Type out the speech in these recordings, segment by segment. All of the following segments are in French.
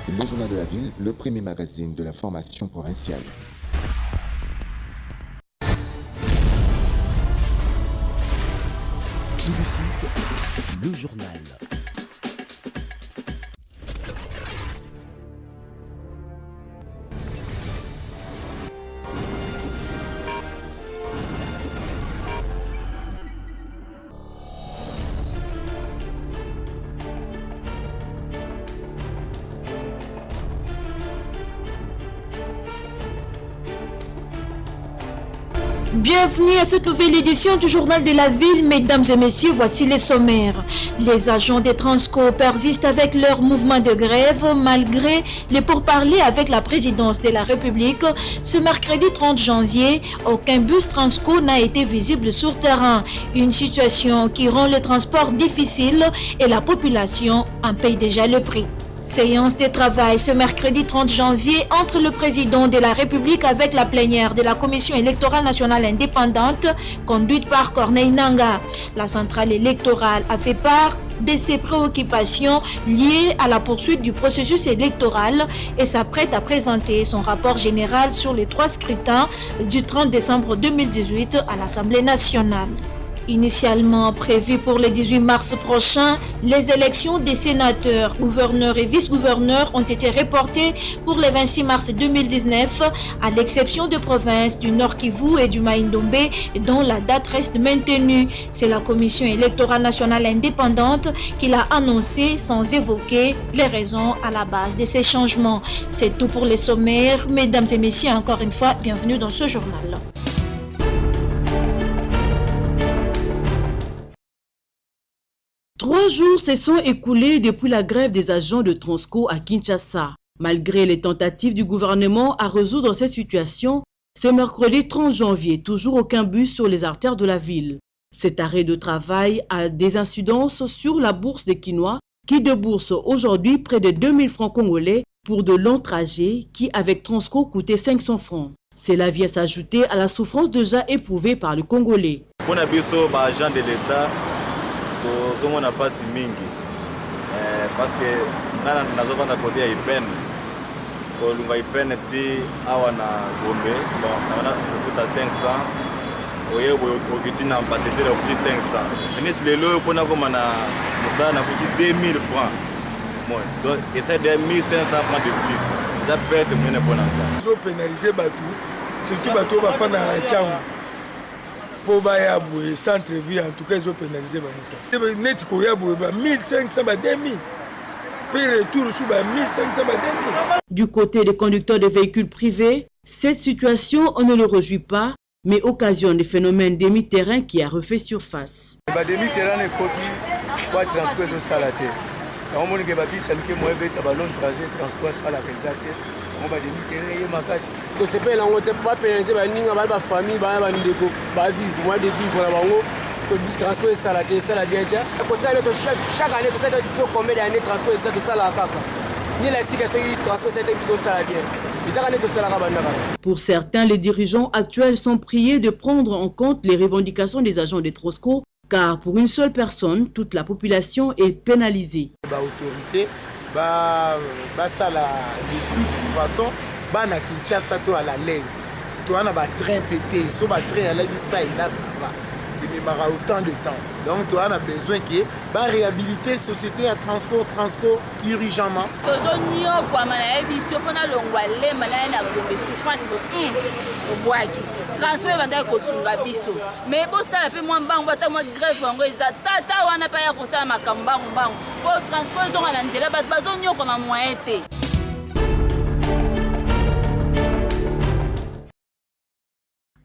Le journal de la ville, le premier magazine de l'information provinciale. Tout de suite, le journal. Bienvenue à cette nouvelle édition du journal de la ville. Mesdames et messieurs, voici les sommaires. Les agents des Transco persistent avec leur mouvement de grève malgré les pourparlers avec la présidence de la République. Ce mercredi 30 janvier, aucun bus Transco n'a été visible sur terrain. Une situation qui rend le transport difficile et la population en paye déjà le prix. Séance de travail ce mercredi 30 janvier entre le président de la République avec la plénière de la Commission électorale nationale indépendante conduite par Corneille Nangaa. La centrale électorale a fait part de ses préoccupations liées à la poursuite du processus électoral et s'apprête à présenter son rapport général sur les 3 scrutins du 30 décembre 2018 à l'Assemblée nationale. Initialement prévues pour le 18 mars prochain, les élections des sénateurs, gouverneurs et vice-gouverneurs ont été reportées pour le 26 mars 2019, à l'exception de provinces du Nord Kivu et du Maïndombe, dont la date reste maintenue. C'est la Commission électorale nationale indépendante qui l'a annoncé sans évoquer les raisons à la base de ces changements. C'est tout pour les sommaires. Mesdames et messieurs, encore une fois, bienvenue dans ce journal. Trois jours se sont écoulés depuis la grève des agents de Transco à Kinshasa. Malgré les tentatives du gouvernement à résoudre cette situation, ce mercredi 30 janvier, toujours aucun bus sur les artères de la ville. Cet arrêt de travail a des incidences sur la bourse des Kinois qui débourse aujourd'hui près de 2000 francs congolais pour de longs trajets qui, avec Transco, coûtaient 500 francs. Cela vient s'ajouter à la souffrance déjà éprouvée par le Congolais. Pour les agents de l'État, nous avons pas si mingi parce que nous avons un côté IPN. Nous avons IPN qui awana Gombe, nous avons 500. Nous avons 500. Et nous avons 2000 francs. Donc, c'est 1500 francs de plus. Ça peut être mieux pour nous. Ils ont pénalisé Batou, surtout Batou va faire dans la chambre. Pour Bayabou, centre-ville, en tout cas, ils ont pénalisé Batou. Net Koyabou, 1500, 2000. Puis retour sur 1500, 2000. Du côté des conducteurs de véhicules privés, cette situation, on ne le réjouit pas, mais occasionne des phénomènes demi-terrain qui a refait surface. Les demi-terrain est côté, pas transport de salaté. On m'a dit que les gens qui ont été ballon trajet transport ça la exacte. On va demi-terrain et makasi. To sepela ngo te pas pénaliser ba ninga ba famille ba ndeko ba vivre moi de vivre na bango parce que transport ça la bien déjà. Ko ça chaque année ça doit combien d'années transport ça la kaka. Ni la situation transport ça la bien. Pour certains, les dirigeants actuels sont priés de prendre en compte les revendications des agents des Transco, car pour une seule personne, toute la population est pénalisée. Autorité, ça de toute façon, na Kinshasa à la l'aise. Si tu as un train pété, si tu as un train à la ça et là ça va. Il y aura autant de temps. Donc tu as besoin que réhabiliter la société à transport Transco urgemment.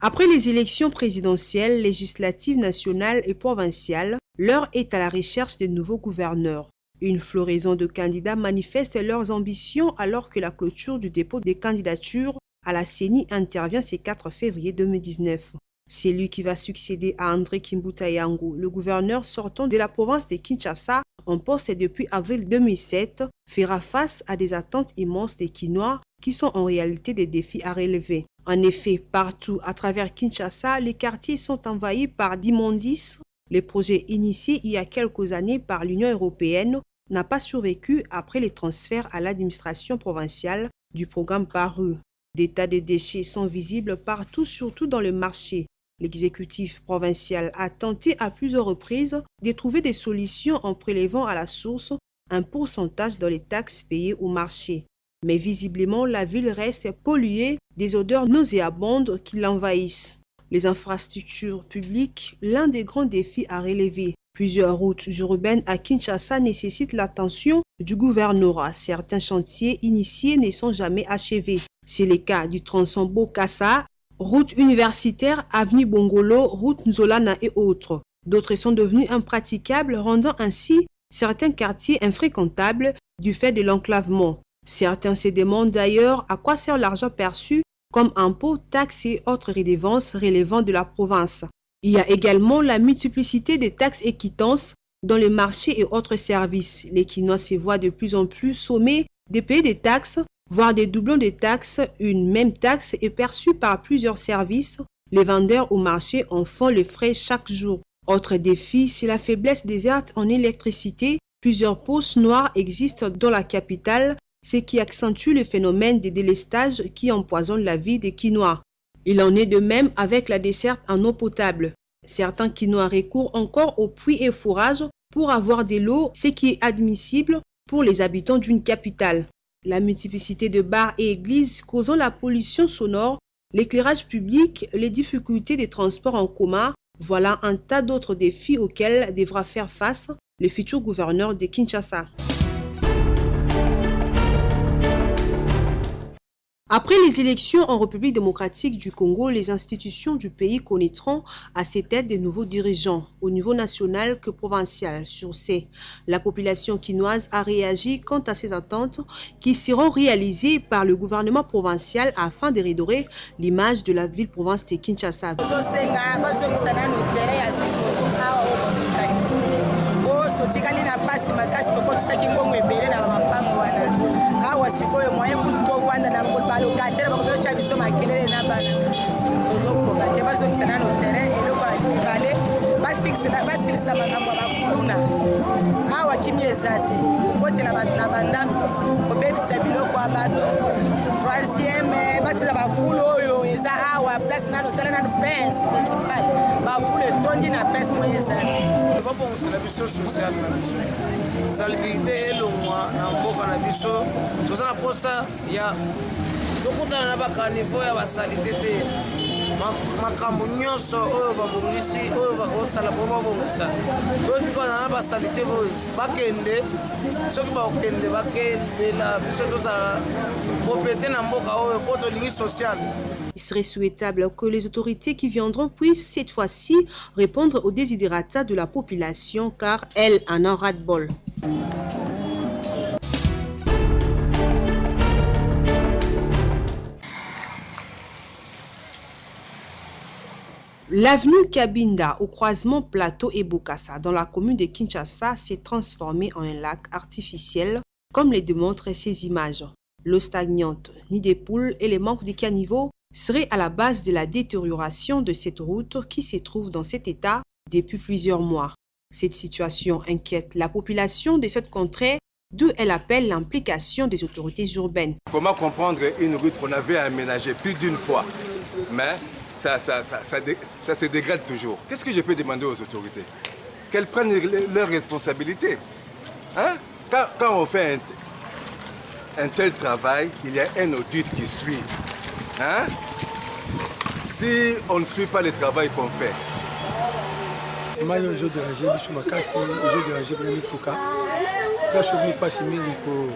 Après les élections présidentielles, législatives, nationales et provinciales, l'heure est à la recherche de nouveaux gouverneurs. Une floraison de candidats manifeste leurs ambitions alors que la clôture du dépôt des candidatures à la CENI intervient ce 4 février 2019. C'est lui qui va succéder à André Kimbuta Yango, le gouverneur sortant de la province de Kinshasa, en poste depuis avril 2007, fera face à des attentes immenses des Kinois qui sont en réalité des défis à relever. En effet, partout à travers Kinshasa, les quartiers sont envahis par d'immondices. Les projets initiés il y a quelques années par l'Union européenne n'a pas survécu après les transferts à l'administration provinciale du programme Paru. Des tas de déchets sont visibles partout, surtout dans le marché. L'exécutif provincial a tenté à plusieurs reprises de trouver des solutions en prélevant à la source un pourcentage dans les taxes payées au marché. Mais visiblement, la ville reste polluée des odeurs nauséabondes qui l'envahissent. Les infrastructures publiques, l'un des grands défis à relever. Plusieurs routes urbaines à Kinshasa nécessitent l'attention du gouvernorat. Certains chantiers initiés ne sont jamais achevés. C'est le cas du tronçon Bokassa, route universitaire, avenue Bongolo, route Nzolana et autres. D'autres sont devenus impraticables, rendant ainsi certains quartiers infréquentables du fait de l'enclavement. Certains se demandent d'ailleurs à quoi sert l'argent perçu comme impôts, taxes et autres redevances relevant de la province. Il y a également la multiplicité des taxes et quittances dans les marchés et autres services. Les Kinois se voient de plus en plus sommés de payer des taxes, voire des doublons de taxes. Une même taxe est perçue par plusieurs services. Les vendeurs au marché en font les frais chaque jour. Autre défi, c'est la faiblesse des aides en électricité. Plusieurs poches noires existent dans la capitale, ce qui accentue le phénomène de délestage qui empoisonne la vie des Kinois. Il en est de même avec la desserte en eau potable. Certains Kinois recourent encore aux puits et fourrages pour avoir de l'eau, ce qui est admissible pour les habitants d'une capitale. La multiplicité de bars et églises causant la pollution sonore, l'éclairage public, les difficultés des transports en commun, voilà un tas d'autres défis auxquels devra faire face le futur gouverneur de Kinshasa. Après les élections en République démocratique du Congo, les institutions du pays connaîtront à ses têtes de nouveaux dirigeants, au niveau national que provincial. Sur ce, la population quinoise a réagi quant à ces attentes qui seront réalisées par le gouvernement provincial afin de redorer l'image de la ville-province de Kinshasa. Salubrité elongwa na mboka na biso toza na posa ya tokutana na bakanivo ya basalite te makambo nyonso oyo babongisi oyo bakosala po babongisa totikana na basalite boyo bakende soki bakende bakendela biso tozala propriété na mboka oyo po tolingi sociale. Il serait souhaitable que les autorités qui viendront puissent cette fois-ci répondre aux desiderata de la population car elle en a ras-le-bol. L'avenue Kabinda au croisement Plateau et Bokassa dans la commune de Kinshasa s'est transformée en un lac artificiel comme le démontrent ces images. L'eau stagnante, nid des poules et les manques de caniveaux seraient à la base de la détérioration de cette route qui se trouve dans cet état depuis plusieurs mois. Cette situation inquiète la population de cette contrée, d'où elle appelle l'implication des autorités urbaines. Comment comprendre une route qu'on avait aménagée plus d'une fois, mais ça se dégrade toujours? Qu'est-ce que je peux demander aux autorités? Qu'elles prennent leurs responsabilités. Hein? Quand on fait un tel travail, il y a un audit qui suit. Hein? Si on ne suit pas le travail qu'on fait. Mayo zo dérangé biso makasi zo dérangé pour mituka. Là sur ni passe mingi ko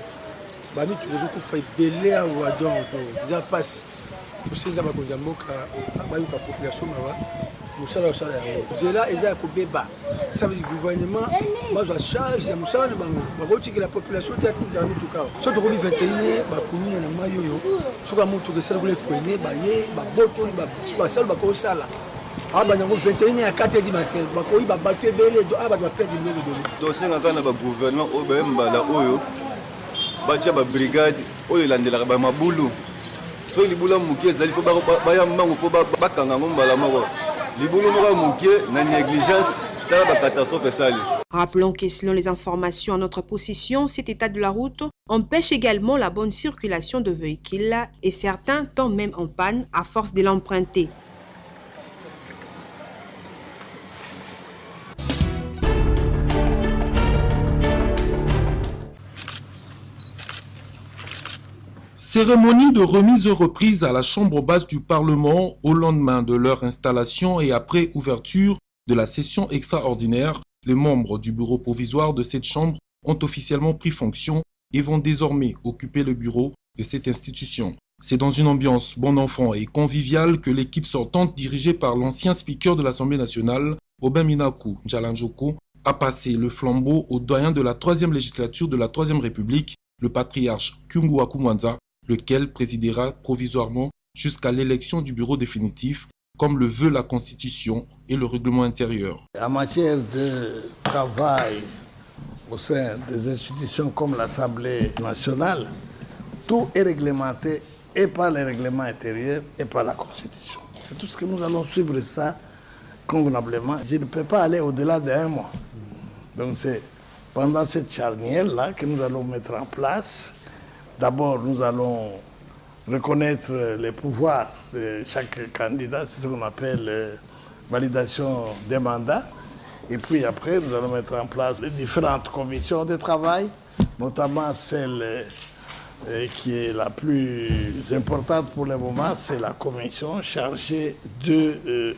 ba mituka zo ku fa belé a wadon to za passe. Osinga ba konja mboka ba yuka population mawa. Musala osala yango. Zela eza ko beba. Ça veut dire gouvernement bazwa charge ya musala na bango. Ba koti que la population ta tinga mituka. So to ko bi 21 ba commune na mayo yo. Soka mutuka sala ko le fouene ba ye ba boto ba sala ba ko sala. Abanyango 21 à 4h du matin. Ba ko ba batwe belé do aba ba perdre belé belé. To singa kana ba gouvernement o ba mbala oyo. Ba tia ba brigade oyo landela ba mabulu. So libula mukie zali fo ba ya mango po ba kanga mbala moko. Libulu moko mukie na négligence tala ba catastrophe sali. Rappelons que selon les informations à notre possession, cet état de la route empêche également la bonne circulation de véhicules et certains tombent même en panne à force de l'emprunter. Cérémonie de remise reprise à la chambre basse du Parlement au lendemain de leur installation et après ouverture de la session extraordinaire. Les membres du bureau provisoire de cette chambre ont officiellement pris fonction et vont désormais occuper le bureau de cette institution. C'est dans une ambiance bon enfant et conviviale que l'équipe sortante dirigée par l'ancien speaker de l'Assemblée nationale, Aubin Minaku Njalanjoko, a passé le flambeau au doyen de la 3e législature de la 3e République, le patriarche Kyungu Akumwanza, lequel présidera provisoirement jusqu'à l'élection du bureau définitif, comme le veut la Constitution et le règlement intérieur. En matière de travail au sein des institutions comme l'Assemblée nationale, tout est réglementé et par les règlements intérieurs et par la Constitution. C'est tout ce que nous allons suivre ça convenablement. Je ne peux pas aller au-delà d'un mois. Donc c'est pendant cette charnière-là que nous allons mettre en place. D'abord, nous allons reconnaître les pouvoirs de chaque candidat, c'est ce qu'on appelle validation des mandats. Et puis après, nous allons mettre en place les différentes commissions de travail, notamment celle qui est la plus importante pour le moment, c'est la commission chargée de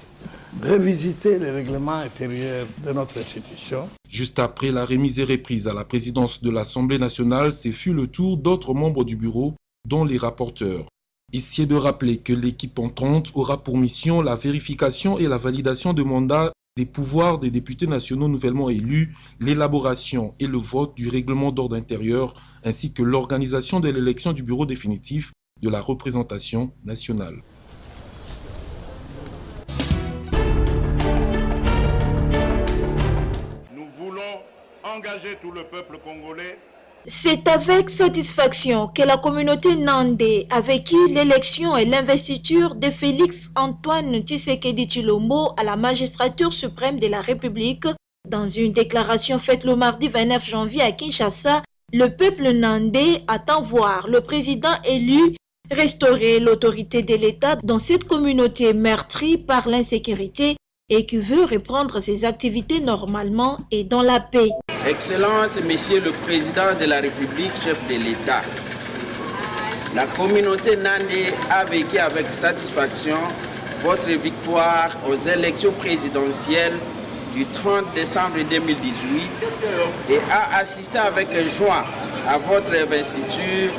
revisiter les règlements intérieurs de notre institution. Juste après la remise et reprise à la présidence de l'Assemblée nationale, ce fut le tour d'autres membres du bureau, dont les rapporteurs. Ici est de rappeler que l'équipe entrante aura pour mission la vérification et la validation de mandats des pouvoirs des députés nationaux nouvellement élus, l'élaboration et le vote du règlement d'ordre intérieur, ainsi que l'organisation de l'élection du bureau définitif de la représentation nationale. Nous voulons engager tout le peuple congolais. C'est avec satisfaction que la communauté nandé a vécu l'élection et l'investiture de Félix Antoine Tshisekedi Tshilombo à la magistrature suprême de la République. Dans une déclaration faite le mardi 29 janvier à Kinshasa, le peuple nandé attend voir le président élu restaurer l'autorité de l'État dans cette communauté meurtrie par l'insécurité et qui veut reprendre ses activités normalement et dans la paix. Excellence, Monsieur le Président de la République, chef de l'État, la communauté nandé a vécu avec satisfaction votre victoire aux élections présidentielles du 30 décembre 2018 et a assisté avec joie à votre investiture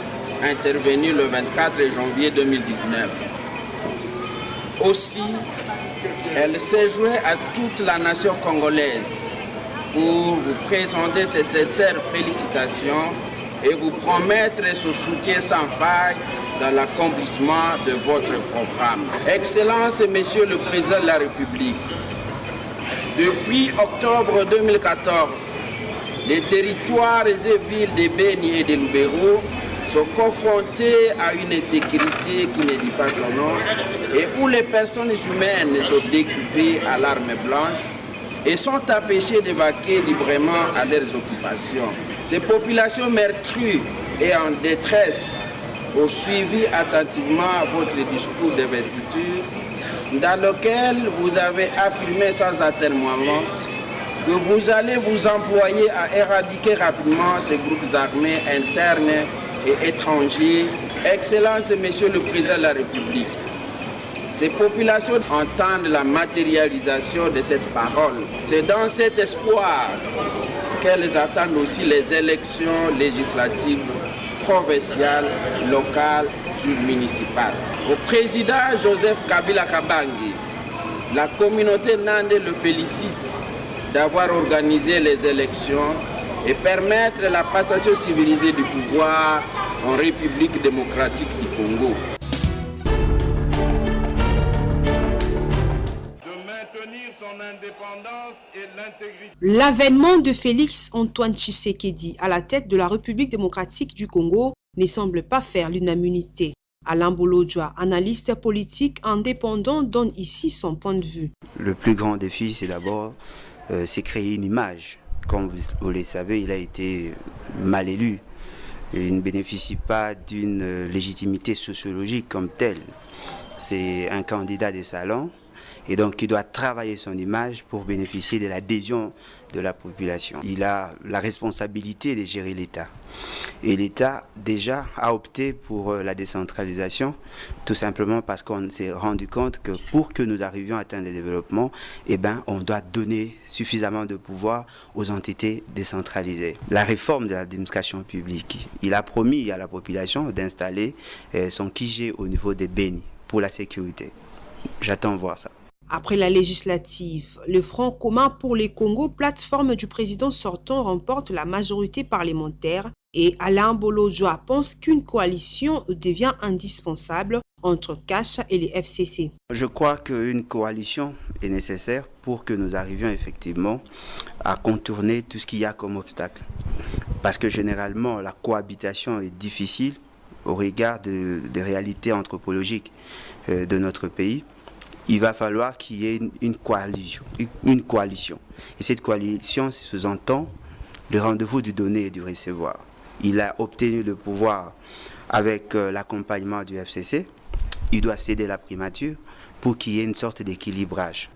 intervenue le 24 janvier 2019. Aussi, elle s'est jouée à toute la nation congolaise pour vous présenter ses sincères félicitations et vous promettre ce soutien sans faille dans l'accomplissement de votre programme. Excellence, Monsieur le Président de la République, depuis octobre 2014, les territoires et villes de Beni et de Lubero sont confrontés à une insécurité qui ne dit pas son nom et où les personnes humaines sont découpées à l'arme blanche et sont empêchées d'évacuer librement à leurs occupations. Ces populations meurtries et en détresse ont suivi attentivement votre discours d'investiture dans lequel vous avez affirmé sans atermoiement que vous allez vous employer à éradiquer rapidement ces groupes armés internes et étrangers. Excellence, Monsieur le Président de la République, ces populations entendent la matérialisation de cette parole. C'est dans cet espoir qu'elles attendent aussi les élections législatives, provinciales, locales et municipales. Au président Joseph Kabila Kabange, la communauté nandé le félicite d'avoir organisé les élections et permettre la passation civilisée du pouvoir en République démocratique du Congo. L'avènement de Félix Antoine Tshisekedi à la tête de la République démocratique du Congo ne semble pas faire l'unanimité. Alain Bolodjoa, analyste politique indépendant, donne ici son point de vue. Le plus grand défi, c'est d'abord c'est créer une image comme vous le savez, il a été mal élu. Il ne bénéficie pas d'une légitimité sociologique comme telle. C'est un candidat des salons et donc il doit travailler son image pour bénéficier de l'adhésion de la population. Il a la responsabilité de gérer l'État. Et l'État déjà a opté pour la décentralisation, tout simplement parce qu'on s'est rendu compte que pour que nous arrivions à atteindre le développement, on doit donner suffisamment de pouvoir aux entités décentralisées. La réforme de l'administration publique, il a promis à la population d'installer son QG au niveau des Bénis pour la sécurité. J'attends voir ça. Après la législative, le Front commun pour les Congo, plateforme du président sortant, remporte la majorité parlementaire et Alain Bolojoa pense qu'une coalition devient indispensable entre Cash et les FCC. Je crois qu'une coalition est nécessaire pour que nous arrivions effectivement à contourner tout ce qu'il y a comme obstacle. Parce que généralement, la cohabitation est difficile au regard des réalités anthropologiques de notre pays. Il va falloir qu'il y ait une coalition. Et cette coalition sous-entend le rendez-vous du donner et du recevoir. Il a obtenu le pouvoir avec l'accompagnement du FCC. Il doit céder la primature pour qu'il y ait une sorte d'équilibrage.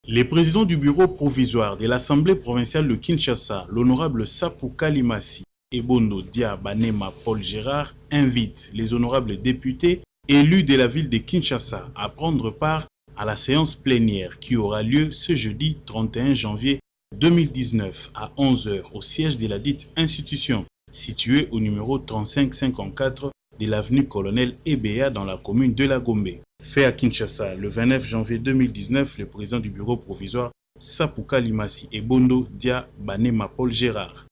Les présidents du bureau provisoire de l'Assemblée provinciale de Kinshasa, l'honorable Sapou Kalimasi et Bondo Dia Banema Paul Gérard, invitent les honorables députés élus de la ville de Kinshasa à prendre part à la séance plénière qui aura lieu ce jeudi 31 janvier 2019 à 11h au siège de la dite institution, située au numéro 3554 de l'avenue Colonel Ebea dans la commune de La Gombe. Fait à Kinshasa le 29 janvier 2019, le président du bureau provisoire Sapou Kalimasi et Bondo Dia Banema Paul Gérard.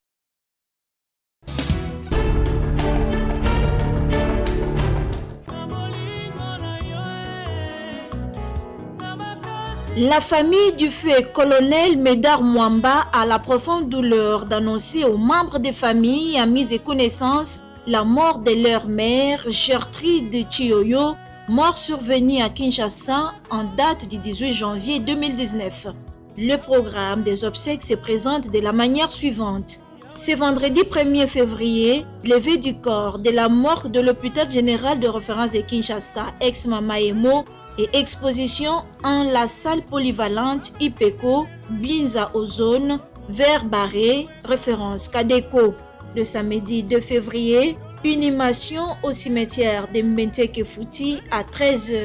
La famille du feu colonel Médard Mwamba a la profonde douleur d'annoncer aux membres des familles amis et connaissances la mort de leur mère, Gertrude Chioyo, mort survenue à Kinshasa en date du 18 janvier 2019. Le programme des obsèques se présente de la manière suivante. Ce vendredi 1er février, levée du corps de la morgue de l'hôpital général de référence de Kinshasa, ex-Mamaemo, et exposition en la salle polyvalente IPECO, Binza Ozone, Vert Barré, référence Kadeko. Le samedi 2 février, une inhumation au cimetière de Mbenteke Fouti à 13h.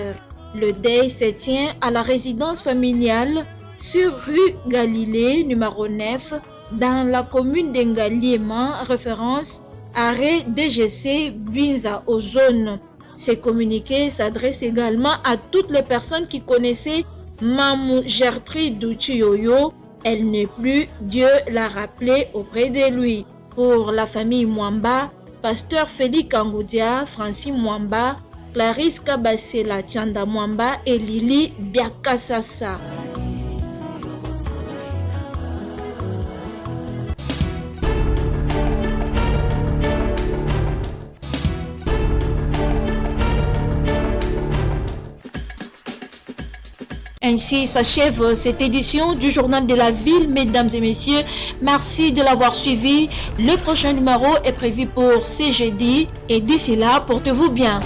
Le deuil se tient à la résidence familiale sur rue Galilée, numéro 9, dans la commune d'Engaliema, référence arrêt DGC Binza Ozone. Ces communiqués s'adressent également à toutes les personnes qui connaissaient Mamou Gertrude Chioyo. Elle n'est plus, Dieu l'a rappelé auprès de lui. Pour la famille Mwamba, pasteur Félix Angoudia, Francis Mwamba, Clarisse Kabasela Tianda Mwamba et Lili Biakasasa. Ainsi s'achève cette édition du Journal de la Ville. Mesdames et messieurs, merci de l'avoir suivi. Le prochain numéro est prévu pour ce jeudi et d'ici là, portez-vous bien.